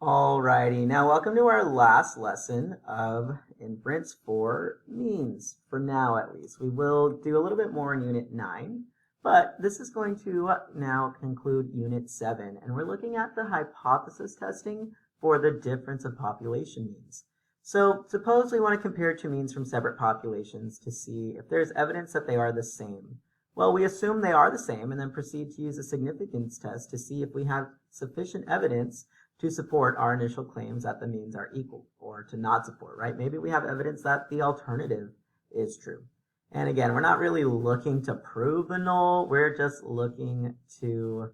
Alrighty, now welcome to our last lesson of Inference for means, for now at least. We will do a little bit more in Unit 9, but this is going to now conclude Unit 7, and we're looking at the hypothesis testing for the difference of population means. So suppose we want to compare two means from separate populations to see if there's evidence that they are the same. Well, we assume they are the same and then proceed to use a significance test to see if we have sufficient evidence to support our initial claims that the means are equal, or to not support, right? Maybe we have evidence that the alternative is true. And again, we're not really looking to prove the null, we're just looking to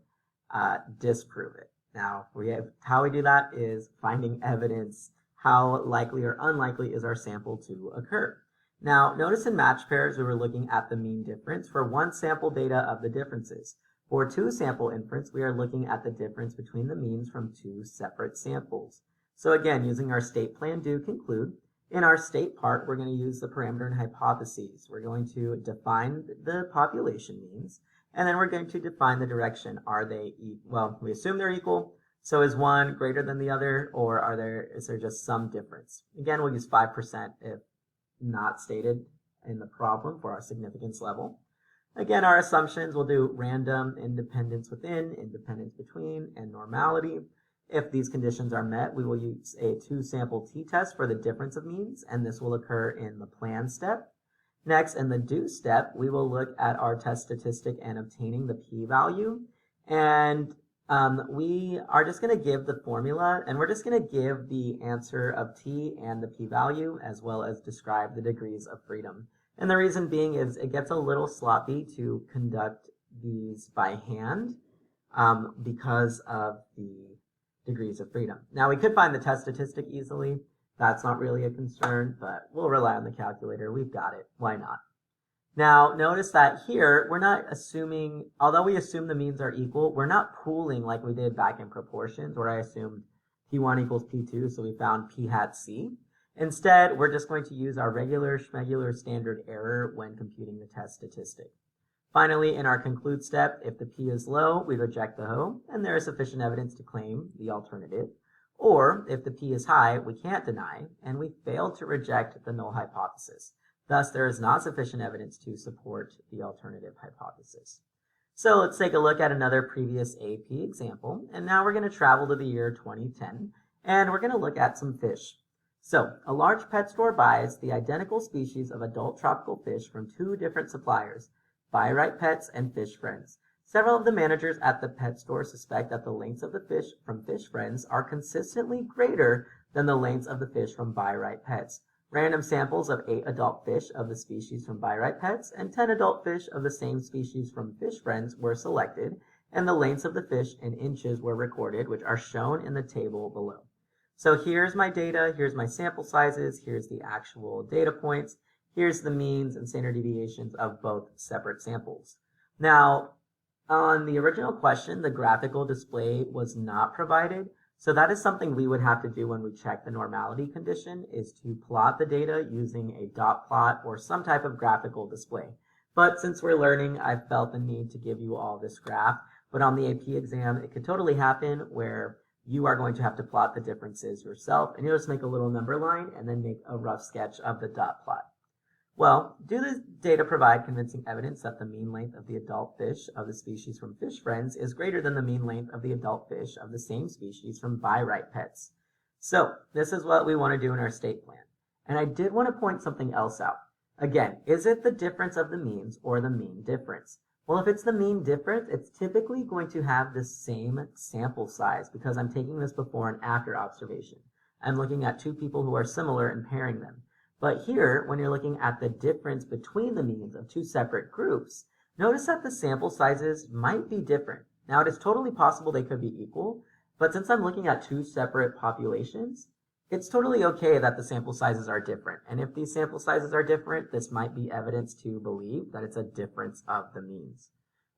disprove it. Now, how we do that is finding evidence how likely or unlikely is our sample to occur. Now, notice in match pairs, we were looking at the mean difference for one sample data of the differences. For two sample inference, we are looking at the difference between the means from two separate samples. So again, using our state plan do conclude, in our state part, we're going to use the parameter and hypotheses. We're going to define the population means, and then we're going to define the direction. Are they, well, we assume they're equal, so is one greater than the other, or is there just some difference? Again, we'll use 5% if not stated in the problem for our significance level. Again, our assumptions, we'll do random, independence within, independence between, and normality. If these conditions are met, we will use a two-sample t-test for the difference of means, and this will occur in the plan step. Next, in the do step, we will look at our test statistic and obtaining the p-value. And we are just going to give the formula, and we're just going to give the answer of t and the p-value, as well as describe the degrees of freedom. And the reason being is it gets a little sloppy to conduct these by hand because of the degrees of freedom. Now, we could find the test statistic easily. That's not really a concern, but we'll rely on the calculator. We've got it. Why not? Now, notice that here, we're not assuming, although we assume the means are equal, we're not pooling like we did back in proportions, where I assumed P1 equals P2, so we found P hat C. Instead, we're just going to use our regular schmegular standard error when computing the test statistic. Finally, in our conclude step, if the p is low, we reject the hoe, and there is sufficient evidence to claim the alternative. Or, if the p is high, we can't deny, and we fail to reject the null hypothesis. Thus, there is not sufficient evidence to support the alternative hypothesis. So let's take a look at another previous AP example, and now we're going to travel to the year 2010, and we're going to look at some fish. So, a large pet store buys the identical species of adult tropical fish from two different suppliers, Buy Right Pets and Fish Friends. Several of the managers at the pet store suspect that the lengths of the fish from Fish Friends are consistently greater than the lengths of the fish from Buy Right Pets. Random samples of 8 adult fish of the species from Buy Right Pets and 10 adult fish of the same species from Fish Friends were selected, and the lengths of the fish in inches were recorded, which are shown in the table below. So here's my data, here's my sample sizes, here's the actual data points, here's the means and standard deviations of both separate samples. Now, on the original question, the graphical display was not provided, so that is something we would have to do when we check the normality condition, is to plot the data using a dot plot or some type of graphical display. But since we're learning, I felt the need to give you all this graph, but on the AP exam, it could totally happen where you are going to have to plot the differences yourself, and you'll just make a little number line and then make a rough sketch of the dot plot. Well, do the data provide convincing evidence that the mean length of the adult fish of the species from Fish Friends is greater than the mean length of the adult fish of the same species from Buy Right Pets? So, this is what we want to do in our state plan. And I did want to point something else out. Again, is it the difference of the means or the mean difference? Well, if it's the mean difference, it's typically going to have the same sample size because I'm taking this before and after observation. I'm looking at two people who are similar and pairing them. But here, when you're looking at the difference between the means of two separate groups, notice that the sample sizes might be different. Now, it is totally possible they could be equal, but since I'm looking at two separate populations, it's totally okay that the sample sizes are different. And if these sample sizes are different, this might be evidence to believe that it's a difference of the means.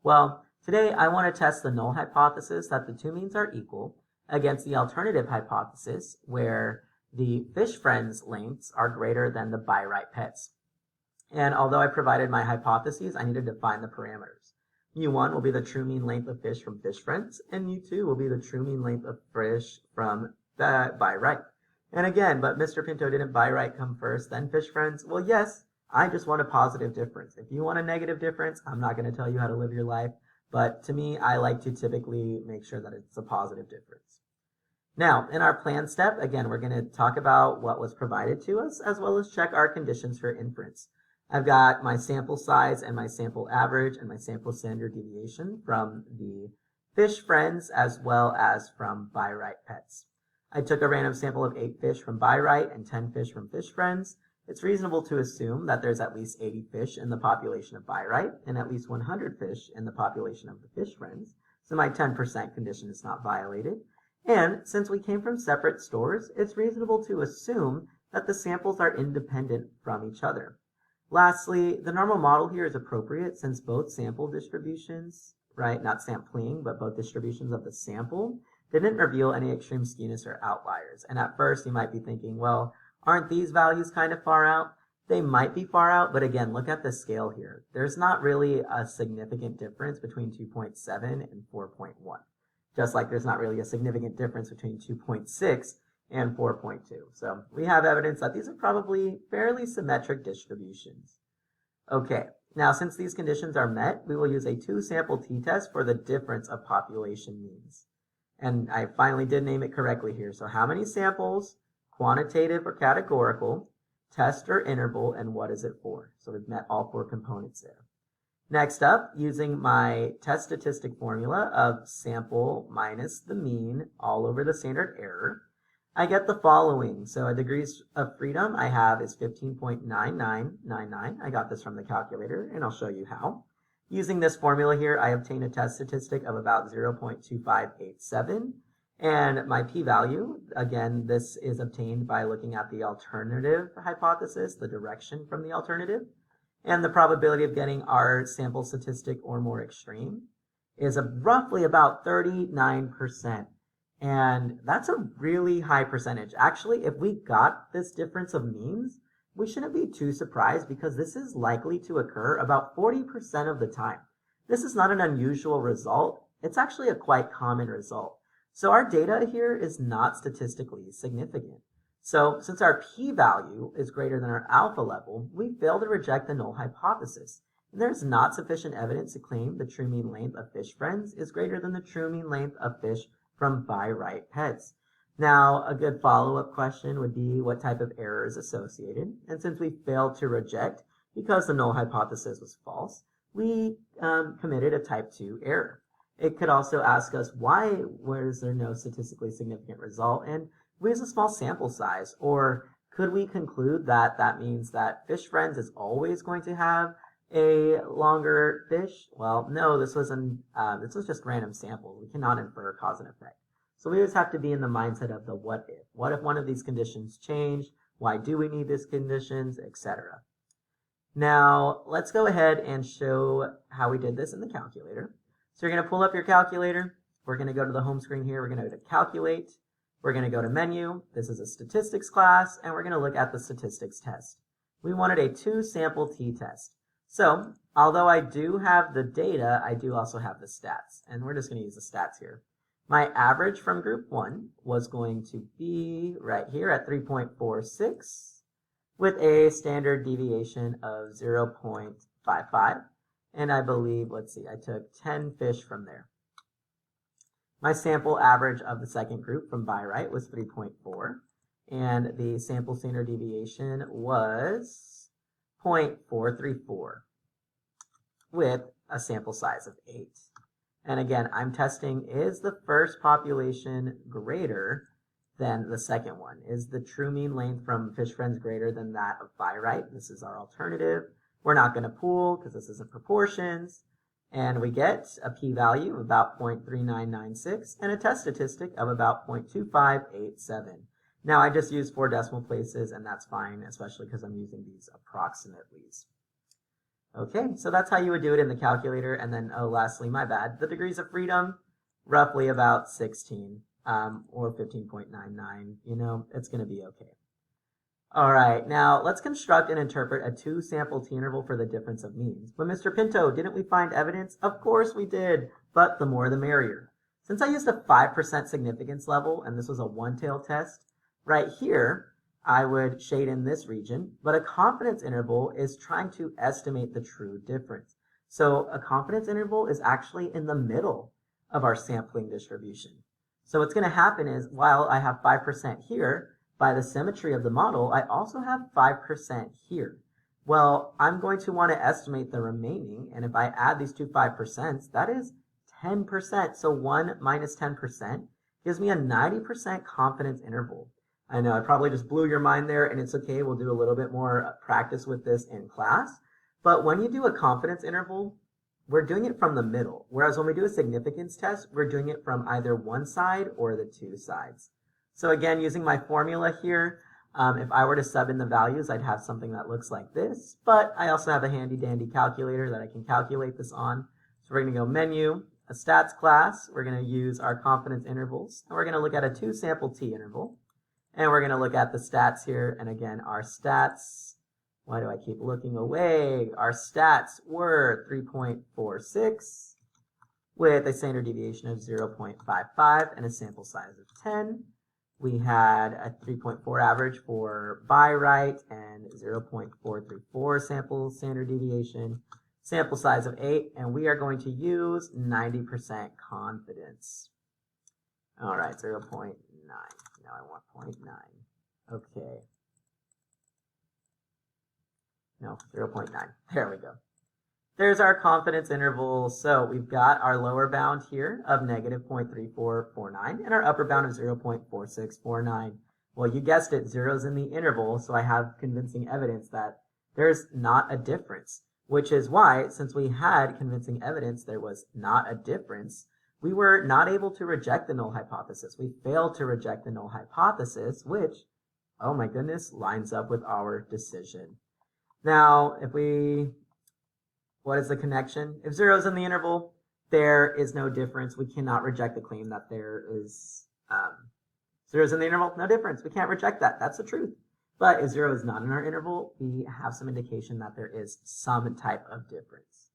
Well, today I want to test the null hypothesis that the two means are equal against the alternative hypothesis where the Fish Friends lengths are greater than the Buy Right Pets. And although I provided my hypotheses, I need to define the parameters. U1 will be the true mean length of fish from Fish Friends, and U2 will be the true mean length of fish from buy right. And again, but Mr. Pinto, didn't buy right come first, then fish friends? Well, yes, I just want a positive difference. If you want a negative difference, I'm not going to tell you how to live your life. But to me, I like to typically make sure that it's a positive difference. Now, in our plan step, again, we're going to talk about what was provided to us, as well as check our conditions for inference. I've got my sample size and my sample average and my sample standard deviation from the fish friends as well as from buy right pets. I took a random sample of 8 fish from buy right and 10 fish from fish friends. It's reasonable to assume that there's at least 80 fish in the population of buy right and at least 100 fish in the population of the fish friends. So my 10% condition is not violated. And since we came from separate stores, it's reasonable to assume that the samples are independent from each other. Lastly, the normal model here is appropriate since both sample distributions, right, not sampling, but both distributions of the sample didn't reveal any extreme skewness or outliers. And at first you might be thinking, well, aren't these values kind of far out? They might be far out, but again, look at the scale here. There's not really a significant difference between 2.7 and 4.1. Just like there's not really a significant difference between 2.6 and 4.2. So we have evidence that these are probably fairly symmetric distributions. Okay, now since these conditions are met, we will use a 2-sample t-test for the difference of population means. And I finally did name it correctly here. So how many samples, quantitative or categorical, test or interval, and what is it for? So we've met all 4 components there. Next up, using my test statistic formula of sample minus the mean all over the standard error, I get the following. So a degrees of freedom I have is 15.9999. I got this from the calculator, and I'll show you how. Using this formula here, I obtain a test statistic of about 0.2587. And my p-value, again, this is obtained by looking at the alternative hypothesis, the direction from the alternative. And the probability of getting our sample statistic or more extreme is roughly about 39%. And that's a really high percentage. Actually, if we got this difference of means, we shouldn't be too surprised because this is likely to occur about 40% of the time. This is not an unusual result. It's actually a quite common result. So our data here is not statistically significant. So since our p-value is greater than our alpha level, we fail to reject the null hypothesis. And there's not sufficient evidence to claim the true mean length of fish friends is greater than the true mean length of fish from buy right pets. Now, a good follow-up question would be what type of error is associated. And since we failed to reject because the null hypothesis was false, we committed a type 2 error. It could also ask us why was there no statistically significant result, and we use a small sample size, or could we conclude that that means that fish friends is always going to have a longer fish? Well, no, this was just random samples. We cannot infer cause and effect. So we always have to be in the mindset of the what if. What if one of these conditions changed? Why do we need these conditions, etc. Now, let's go ahead and show how we did this in the calculator. So you're going to pull up your calculator. We're going to go to the home screen here. We're going to go to calculate. We're going to go to menu. This is a statistics class, and we're going to look at the statistics test. We wanted a 2-sample t-test. So although I do have the data, I do also have the stats, and we're just going to use the stats here. My average from group 1 was going to be right here at 3.46 with a standard deviation of 0.55. And I believe, let's see, I took 10 fish from there. My sample average of the second group from buy right was 3.4. And the sample standard deviation was 0.434 with a sample size of 8. And again, I'm testing, is the first population greater than the second one? Is the true mean length from fish friends greater than that of buy right? This is our alternative. We're not going to pool because this isn't proportions. And we get a p-value of about 0.3996 and a test statistic of about 0.2587. Now I just used 4 decimal places, and that's fine, especially because I'm using these approximates. Okay, so that's how you would do it in the calculator. And then, oh, lastly, my bad, the degrees of freedom, roughly about 16 or 15.99. You know, it's going to be okay. All right, now let's construct and interpret a 2-sample t-interval for the difference of means. But Mr. Pinto, didn't we find evidence? Of course we did, but the more the merrier. Since I used a 5% significance level, and this was a one-tail test, right here, I would shade in this region, but a confidence interval is trying to estimate the true difference. So a confidence interval is actually in the middle of our sampling distribution. So what's going to happen is, while I have 5% here, by the symmetry of the model, I also have 5% here. Well, I'm going to want to estimate the remaining, and if I add these two 5%, that is 10%. So 1 minus 10% gives me a 90% confidence interval. I know I probably just blew your mind there, and it's okay. We'll do a little bit more practice with this in class. But when you do a confidence interval, we're doing it from the middle. Whereas when we do a significance test, we're doing it from either one side or the two sides. So again, using my formula here, if I were to sub in the values, I'd have something that looks like this. But I also have a handy dandy calculator that I can calculate this on. So we're going to go menu, a stats class. We're going to use our confidence intervals. And we're going to look at a 2-sample t interval. And we're going to look at the stats here. And again, our stats, why do I keep looking away? Our stats were 3.46 with a standard deviation of 0.55 and a sample size of 10. We had a 3.4 average for by right and 0.434 sample standard deviation, sample size of 8, and we are going to use 90% confidence. All right, 0.9. Now I want 0.9. Okay. No, 0.9. There we go. There's our confidence interval. So we've got our lower bound here of negative 0.3449 and our upper bound of 0.4649. Well, you guessed it, zero's in the interval, so I have convincing evidence that there's not a difference, which is why, since we had convincing evidence there was not a difference, we were not able to reject the null hypothesis. We failed to reject the null hypothesis, which, oh my goodness, lines up with our decision. Now, what is the connection? If 0 is in the interval, there is no difference. We cannot reject the claim that there is 0 is in the interval, no difference. We can't reject that. That's the truth. But if 0 is not in our interval, we have some indication that there is some type of difference.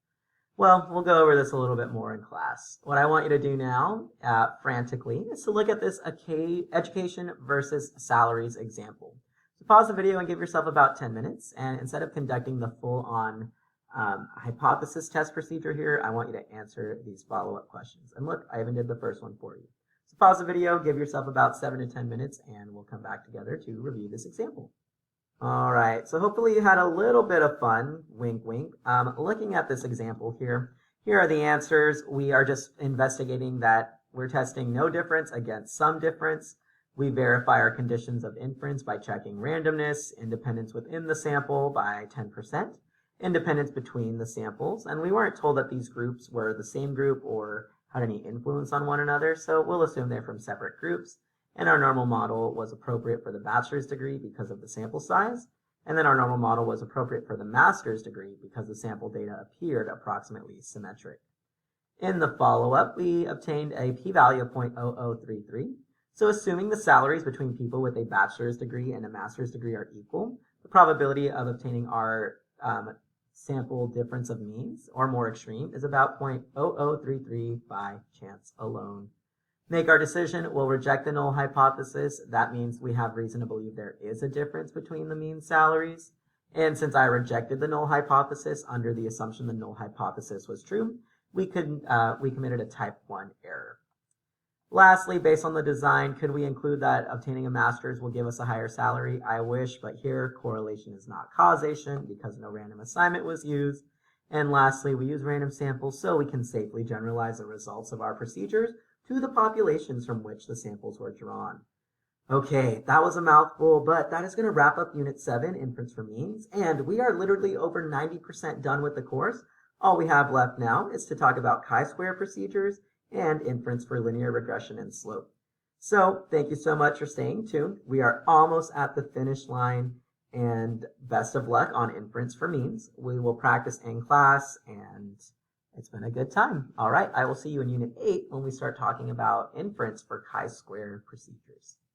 Well, we'll go over this a little bit more in class. What I want you to do now, frantically, is to look at this education versus salaries example. So pause the video and give yourself about 10 minutes. And instead of conducting the full-on hypothesis test procedure here, I want you to answer these follow-up questions. And look, I even did the first one for you. So pause the video, give yourself about 7 to 10 minutes, and we'll come back together to review this example. All right, so hopefully you had a little bit of fun, wink, wink, looking at this example here. Here are the answers. We are just investigating that we're testing no difference against some difference. We verify our conditions of inference by checking randomness, independence within the sample by 10%. Independence between the samples, and we weren't told that these groups were the same group or had any influence on one another, so we'll assume they're from separate groups. And our normal model was appropriate for the bachelor's degree because of the sample size, and then our normal model was appropriate for the master's degree because the sample data appeared approximately symmetric. In the follow-up, we obtained a p-value of 0.0033, so assuming the salaries between people with a bachelor's degree and a master's degree are equal, the probability of obtaining our sample difference of means, or more extreme, is about 0.0033 by chance alone. Make our decision. We'll reject the null hypothesis. That means we have reason to believe there is a difference between the mean salaries. And since I rejected the null hypothesis under the assumption the null hypothesis was true, we committed a type 1 error. Lastly, based on the design, could we include that obtaining a master's will give us a higher salary? I wish, but here correlation is not causation because no random assignment was used. And lastly, we use random samples so we can safely generalize the results of our procedures to the populations from which the samples were drawn. Okay, that was a mouthful, but that is going to wrap up Unit 7, Inference for Means, and we are literally over 90% done with the course. All we have left now is to talk about chi-square procedures and inference for linear regression and slope. So thank you so much for staying tuned. We are almost at the finish line, and best of luck on inference for means. We will practice in class, and it's been a good time. All right, I will see you in Unit 8 when we start talking about inference for chi-square procedures.